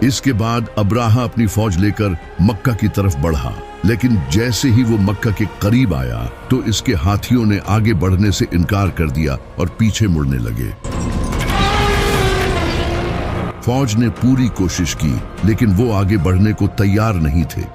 इसके बाद अब्राहा अपनी फौज लेकर मक्का की तरफ बढ़ा, लेकिन जैसे ही वो मक्का के करीब आया तो इसके हाथियों ने आगे बढ़ने से इनकार कर दिया और पीछे मुड़ने लगे। फौज ने पूरी कोशिश की, लेकिन वो आगे बढ़ने को तैयार नहीं थे।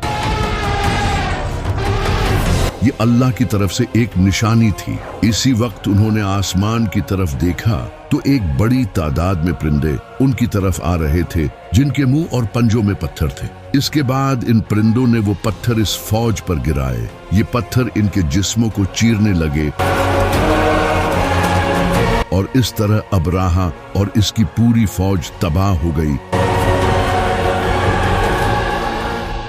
ये अल्लाह की तरफ से एक निशानी थी। इसी वक्त उन्होंने आसमान की तरफ देखा तो एक बड़ी तादाद में परिंदे उनकी तरफ आ रहे थे, जिनके मुंह और पंजों में पत्थर थे। इसके बाद इन परिंदों ने वो पत्थर इस फौज पर गिराए। ये पत्थर इनके जिस्मों को चीरने लगे और इस तरह अब्राहा और इसकी पूरी फौज तबाह हो गई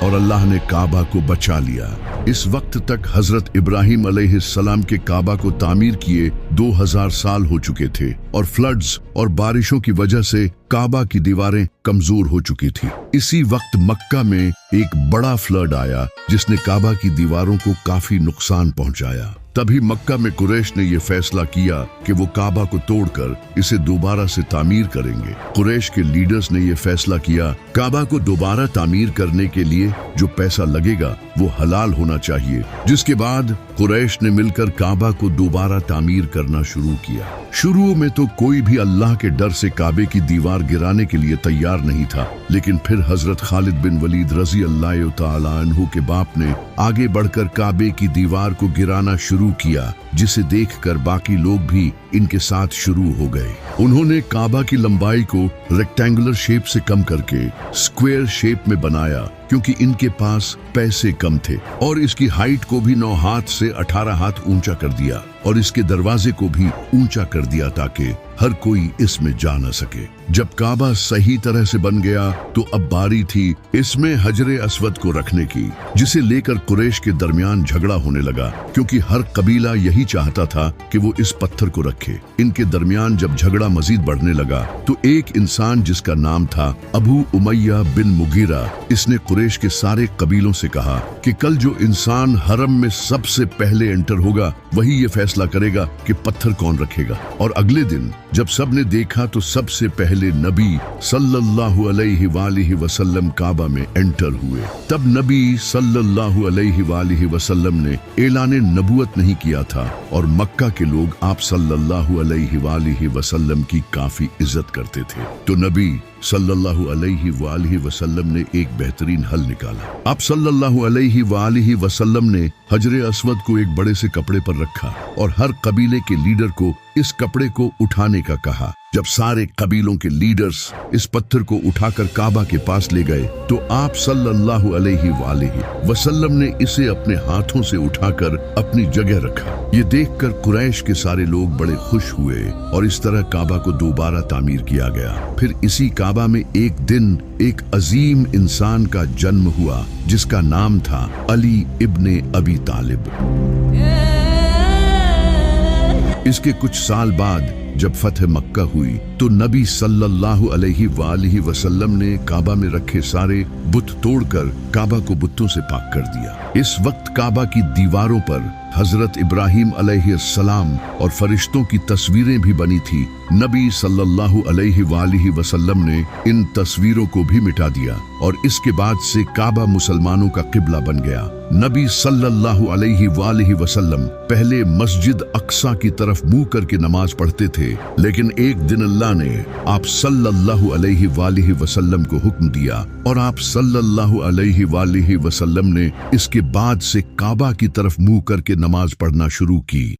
और अल्लाह ने काबा को बचा लिया। इस वक्त तक हजरत इब्राहिम अलैहिस्सलाम के काबा को तामीर किए 2000 साल हो चुके थे और फ्लड्स और बारिशों की वजह से काबा की दीवारें कमजोर हो चुकी थी। इसी वक्त मक्का में एक बड़ा फ्लड आया जिसने काबा की दीवारों को काफी नुकसान पहुंचाया। तभी मक्का में कुरैश ने यह फैसला किया कि वो काबा को तोड़कर इसे दोबारा से तामीर करेंगे। कुरैश के लीडर्स ने यह फैसला किया, काबा को दोबारा तामीर करने के लिए जो पैसा लगेगा वो हलाल होना चाहिए। जिसके बाद कुरैश ने मिलकर काबा को दोबारा तामीर करना शुरू किया। शुरू में तो कोई भी अल्लाह के डर से काबे की दीवार गिराने के लिए तैयार नहीं था, लेकिन फिर हजरत खालिद बिन वलीद रजी अल्लाह तआला अन्हु के बाप ने आगे बढ़कर काबे की दीवार को गिराना शुरू किया, जिसे देखकर बाकी लोग भी इनके साथ शुरू हो गए। उन्होंने काबा की लंबाई को रेक्टेंगुलर शेप से कम करके स्क्वायर शेप में बनाया, क्योंकि इनके पास पैसे कम थे, और इसकी हाइट को भी 9 हाथ से 18 हाथ ऊंचा कर दिया और इसके दरवाजे को भी ऊंचा कर दिया ताकि हर कोई इसमें जा न सके। जब काबा सही तरह से बन गया तो अब बारी थी इसमें हजरे अस्वद को रखने की, जिसे लेकर कुरैश के दरमियान झगड़ा होने लगा, क्योंकि हर कबीला यही चाहता था कि वो इस पत्थर को रखे। इनके दरमियान जब झगड़ा मजीद बढ़ने लगा तो एक इंसान जिसका नाम था अबू उमैया बिन मुगीरा, इसने कुरैश के सारे कबीलों से कहा कि कल जो इंसान हरम में सबसे पहले एंटर होगा वही ये फैसला करेगा कि पत्थर कौन रखेगा। और अगले दिन जब सबने देखा तो सबसे पहले नबी सल्लल्लाहु अलैहि वसल्लम काबा में एंटर हुए। तब नबी सल्लल्लाहु अलैहि वसल्लम ने ऐलान नबूवत नहीं किया था और मक्का के लोग आप सल्लल्लाहु अलैहि वसल्लम की काफी इज्जत करते थे। तो नबी सल्लल्लाहु अलैहि वसल्लम ने एक बेहतरीन हल निकाला। आप सल्लल्लाहु अलैहि वसल्लम ने हजरे अस्वद को एक बड़े से कपड़े पर रखा और हर कबीले के लीडर को इस कपड़े को उठाने का कहा। जब सारे कबीलों के लीडर्स इस पत्थर को उठाकर काबा के पास ले गए तो आप सल्लल्लाहु अलैहि वसल्लम ने इसे अपने हाथों से उठाकर अपनी जगह रखा। ये देखकर कुरैश के सारे लोग बड़े खुश हुए और इस तरह काबा को दोबारा तामीर किया गया। फिर इसी काबा में एक दिन एक अजीम इंसान का जन्म हुआ जिसका नाम था अली इब्ने अबी तालिब। इसके कुछ साल बाद जब फतह मक्का हुई तो नबी सल्लल्लाहु अलैहि वसल्लम ने काबा में रखे सारे बुत तोड़कर काबा को बुतों से पाक कर दिया। इस वक्त काबा की दीवारों पर हजरत इब्राहिम अलैहिस्सलाम और फरिश्तों की तस्वीरें भी बनी थी। नबी सल्लल्लाहु अलैहि वसल्लम ने इन तस्वीरों को भी मिटा दिया और इसके बाद से काबा मुसलमानों का किबला बन गया। नबी सल्लल्लाहु अलैहि वसल्लम पहले मस्जिद अक्सा की तरफ मुंह करके नमाज पढ़ते थे, लेकिन एक दिन अल्लाह ने आप सल्लल्लाहु अलैहि वसल्लम को हुक्म दिया और आप सल्लल्लाहु अलैहि वसल्लम ने इसके बाद से काबा की तरफ मुंह करके नमाज पढ़ना शुरू की।